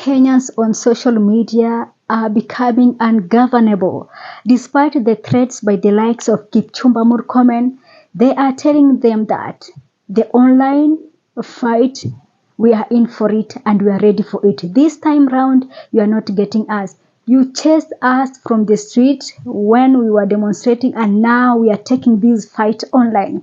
Kenyans on social media are becoming ungovernable. Despite the threats by the likes of Kipchumba Murkomen, they are telling them that the online fight, we are in for it and we are ready for it. This time round, you are not getting us. You chased us from the street when we were demonstrating, and now we are taking this fight online.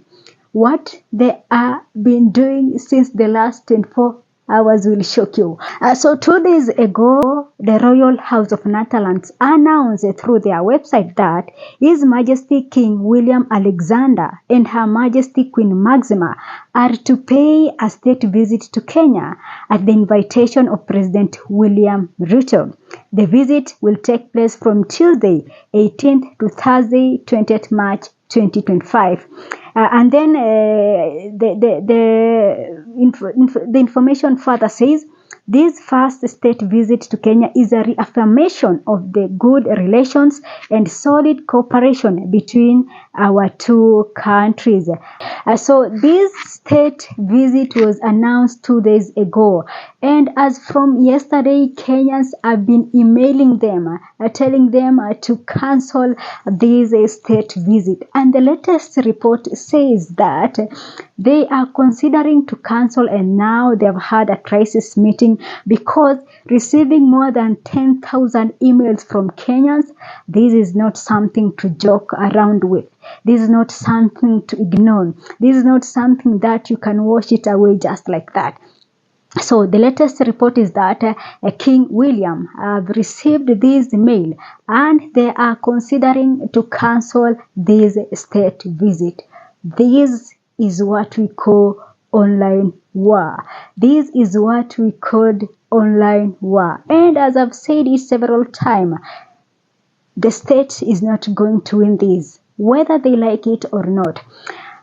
What they have been doing since the last 24 hours will shock you. So 2 days ago, the Royal House of Netherlands announced through their website that His Majesty King William Alexander and Her Majesty Queen Maxima are to pay a state visit to Kenya at the invitation of President William Ruto. The visit will take place from Tuesday 18th to Thursday 20th March 2025. And then the information further says this first state visit to Kenya is a reaffirmation of the good relations and solid cooperation between our two countries. So this state visit was announced 2 days ago, and as from yesterday, Kenyans have been emailing them, telling them to cancel this state visit. And the latest report says that they are considering to cancel, and now they have had a crisis meeting because receiving more than 10,000 emails from Kenyans, this is not something to joke around with. This is not something to ignore. This is not something that you can wash it away just like that. So the latest report is that King William have received this mail and they are considering to cancel this state visit. This is what we call online war. This is what we call online war. And as I've said it several times, the state is not going to win this, whether they like it or not.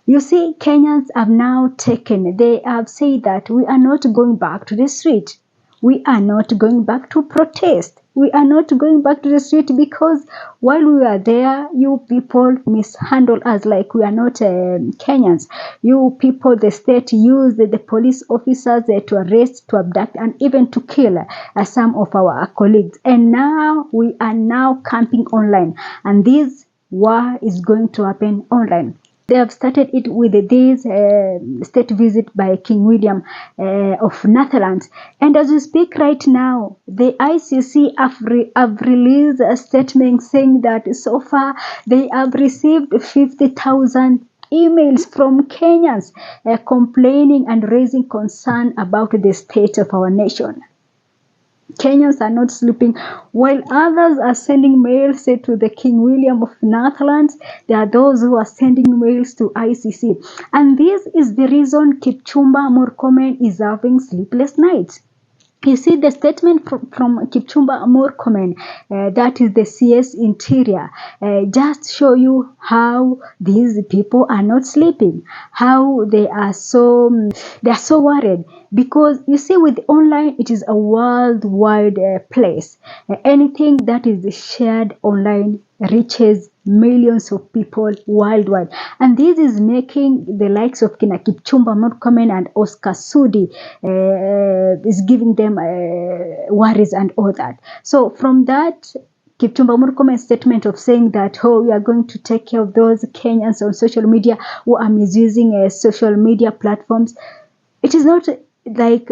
You see, Kenyans have now they have said that we are not going back to the street. We are not going back to protest. We are not going back to the street because while we are there, you people mishandle us like we are not Kenyans. You people, the state used the police officers to arrest, to abduct, and even to kill some of our colleagues. And now we are now camping online. And this war is going to happen online. They have started it with this state visit by King William of Netherlands. And as we speak right now, the ICC have released a statement saying that so far they have received 50,000 emails from Kenyans complaining and raising concern about the state of our nation. Kenyans are not sleeping, while others are sending mails to the King William of Netherlands. There are those who are sending mails to ICC. And this is the reason Kipchumba Murkomen is having sleepless nights. You see the statement from Kipchumba Murkomen, that is the CS Interior, just show you how these people are not sleeping, how they are so worried. Because you see, with online, it is a worldwide place. Anything that is shared online reaches millions of people worldwide, and this is making the likes of Kipchumba Murkomen and Oscar Sudi is giving them worries and all that. So from that, Kipchumba Murkomen's statement of saying that, oh, we are going to take care of those Kenyans on social media who are misusing social media platforms, it is not like,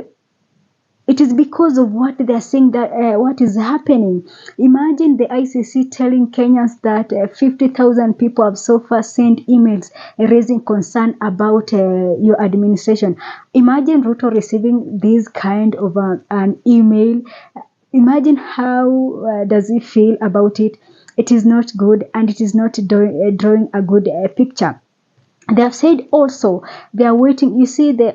it is because of what they are saying, that what is happening. Imagine the ICC telling Kenyans that 50,000 people have so far sent emails raising concern about your administration. Imagine Ruto receiving this kind of an email. Imagine how does he feel about it. It is not good, and it is not drawing a good picture. They have said also they are waiting. You see, the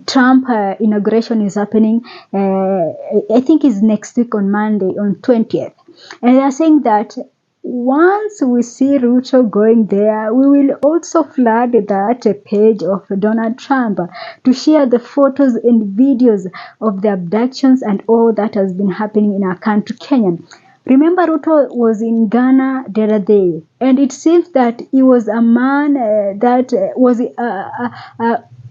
Trump inauguration is happening. I think it's next week on Monday, on 20th, and they are saying that once we see Ruto going there, we will also flood that page of Donald Trump to share the photos and videos of the abductions and all that has been happening in our country, Kenya. Remember, Ruto was in Ghana the other day, and it seems that he was a man that was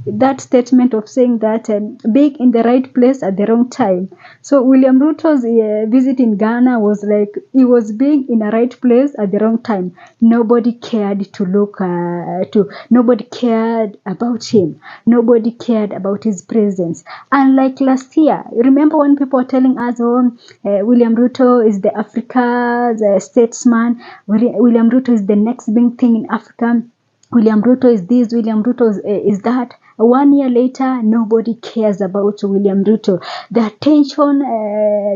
that statement of saying that being in the right place at the wrong time. So William Ruto's visit in Ghana was like he was being in a right place at the wrong time. Nobody cared to look nobody cared about him. Nobody cared about his presence. Unlike last year, remember when people were telling us, oh, William Ruto is the Africa's statesman. William Ruto is the next big thing in Africa. William Ruto is this, William Ruto is that. 1 year later, nobody cares about William Ruto. The attention,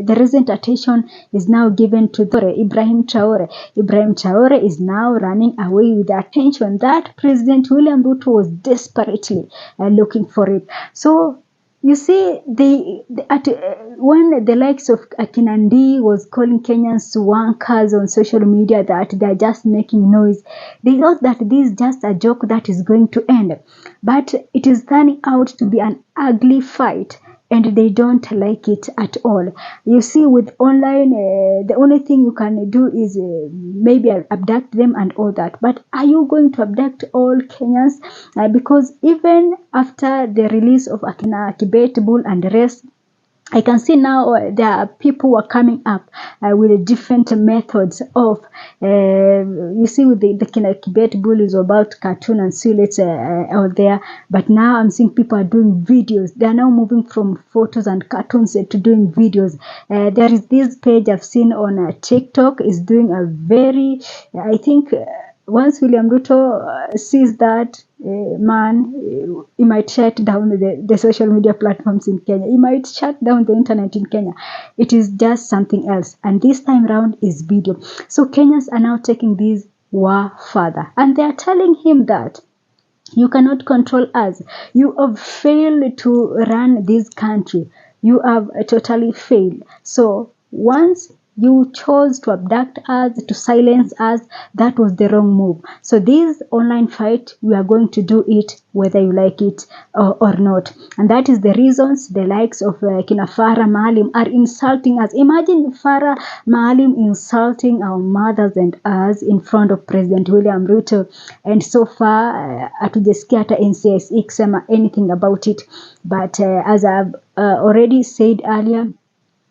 the recent attention is now given to Ibrahim Traore. Ibrahim Traore is now running away with the attention that President William Ruto was desperately looking for it. So, you see, when the likes of Akinandi was calling Kenyans to wankers on social media that they're just making noise, they thought that this is just a joke that is going to end. But it is turning out to be an ugly fight, and they don't like it at all. You see, with online, the only thing you can do is maybe abduct them and all that. But are you going to abduct all Kenyans? Because even after the release of Akina Kibet Bull and the rest, I can see now there are people who are coming up with different methods of, you see, with the Kibet Bull is about cartoon and silhouettes out there, but now I'm seeing people are doing videos. They are now moving from photos and cartoons to doing videos. There is this page I've seen on TikTok is doing a very, I think, once William Ruto sees that, he might shut down the social media platforms in Kenya. He might shut down the internet in Kenya. It is just something else. And this time around is video. So Kenyans are now taking this war further. And they are telling him that you cannot control us. You have failed to run this country. You have totally failed. So once you chose to abduct us, to silence us, that was the wrong move. So this online fight, we are going to do it whether you like it or not. And that is the reasons the likes of Kina Farah Maalim are insulting us. Imagine Farah Maalim insulting our mothers and us in front of President William Ruto. And so far, hatujasikia hata NCIC kusema anything about it. But as I've already said earlier,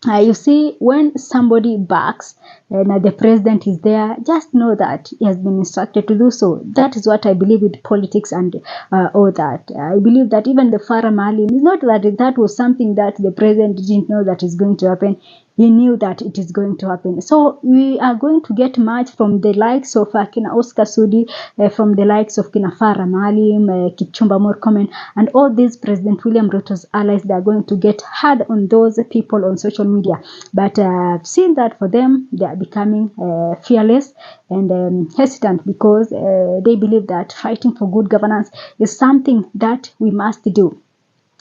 you see, when somebody backs and the president is there, just know that he has been instructed to do so. That is what I believe with politics and all that. I believe that even the Farah Maalim, it's not that that was something that the president didn't know that is going to happen. He knew that it is going to happen. So we are going to get much from the likes of Kina Oscar Sudi, from the likes of Kina Farah Maalim, Kipchumba Murkomen, and all these President William Ruto's allies. They are going to get hard on those people on social media. But I've seen that for them, they are becoming fearless and hesitant because they believe that fighting for good governance is something that we must do.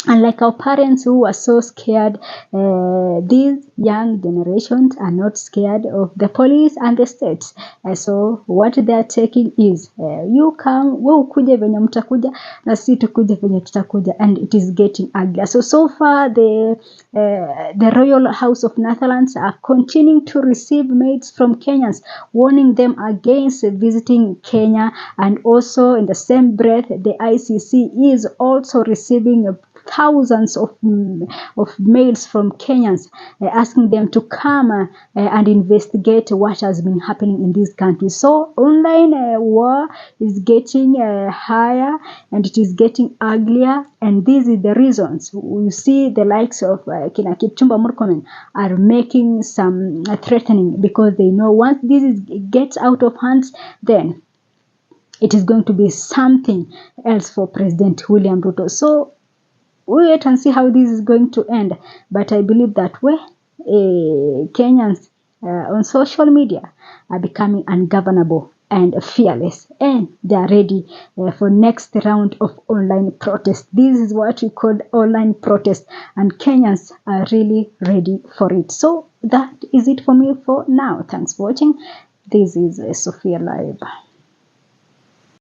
Unlike our parents who were so scared, these young generations are not scared of the police and the states. So what they are taking is, you come, wewe ukuje venye mtakuja, na sisi tukuje venye tutakuja, and it is getting uglier. So far, the Royal House of Netherlands are continuing to receive mails from Kenyans, warning them against visiting Kenya, and also in the same breath, the ICC is also receiving thousands of mails from Kenyans asking them to come and investigate what has been happening in this country. So online war is getting higher and it is getting uglier, and these are the reasons. You see the likes of Kina Kipchumba Murkomen are making some threatening, because they know once this gets out of hands, then it is going to be something else for President William Ruto. So we wait and see how this is going to end. But I believe that Kenyans on social media are becoming ungovernable and fearless, and they are ready for next round of online protest. This is what we call online protest, and Kenyans are really ready for it. So that is it for me for now. Thanks for watching. This is Sophia Live.